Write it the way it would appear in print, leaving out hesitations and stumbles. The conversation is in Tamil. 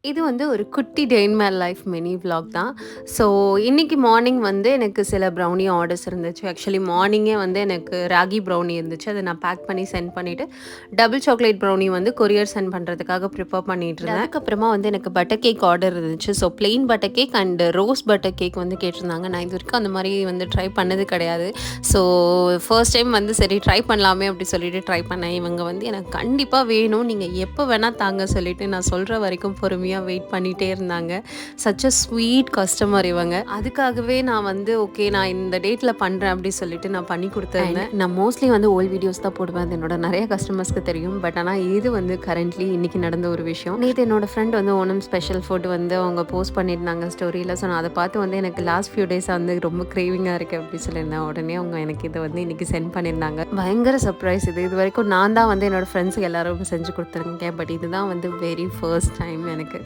இது வந்து ஒரு குட்டி day in my life mini vlog தான். ஸோ இன்னைக்கு மார்னிங் வந்து எனக்கு சில ப்ரௌனி ஆர்டர்ஸ் இருந்துச்சு. ஆக்சுவலி மார்னிங்கே வந்து எனக்கு ராகி ப்ரௌனி இருந்துச்சு. அதை நான் பேக் பண்ணி சென்ட் பண்ணிவிட்டு டபுள் சாக்லேட் ப்ரௌனி வந்து கொரியர் சென்ட் பண்ணுறதுக்காக ப்ரிப்பேர் பண்ணிட்டு இருந்தேன். அதுக்கப்புறமா வந்து எனக்கு பட்டர் கேக் ஆர்டர் இருந்துச்சு. So plain butter cake and rose butter cake வந்து கேட்டிருந்தாங்க. நான் இது வரைக்கும் அந்த மாதிரி வந்து ட்ரை பண்ணது கிடையாது. ஸோ ஃபர்ஸ்ட் டைம் வந்து சரி ட்ரை பண்ணலாமே அப்படி சொல்லிட்டு ட்ரை பண்ணேன். இவங்க வந்து எனக்கு கண்டிப்பாக வேணும், நீங்கள் எப்போ வேணால் தாங்க சொல்லிட்டு நான் சொல்கிற வரைக்கும் பொறுமையாக வெயிட் பண்ணிகிட்டே இருந்தாங்க. சச் அ ஸ்வீட் கஸ்டமர் இவங்க. அதுக்காகவே நான் வந்து ஓகே நான் இந்த டேட்டில் பண்ணுறேன் அப்படி சொல்லிட்டு நான் பண்ணி கொடுத்துருந்தேன். நான் மோஸ்ட்லி வந்து ஓல்ட் வீடியோஸ் தான் போடுவேன், அது என்னோட நிறைய கஸ்டமர்ஸ்க்கு தெரியும். பட் ஆனால் இது வந்து கரண்ட்லி இன்றைக்கி நடந்த ஒரு விஷயம். நேற்று என்னோட ஃப்ரெண்ட் வந்து ஓணம் ஸ்பெஷல் ஃபுட் வந்து அவங்க போஸ்ட் பண்ணியிருந்தாங்க ஸ்டோரியில். ஸோ நான் அதை பார்த்து வந்து எனக்கு லாஸ்ட் ஃபியூ டேஸாக வந்து ரொம்ப கிரேவிங்காக இருக்குது அப்படி சொல்லியிருந்தேன். உடனே அவங்க எனக்கு இதை வந்து இன்றைக்கி சென்ட் பண்ணியிருந்தாங்க. பயங்கர சர்ப்ரைஸ் இது வரைக்கும் நான் தான் வந்து என்னோடய ஃப்ரெண்ட்ஸுக்கு எல்லாரும் செஞ்சு கொடுத்துருக்கேன். பட் இதுதான் வந்து வெரி ஃபர்ஸ்ட் டைம் எனக்கு.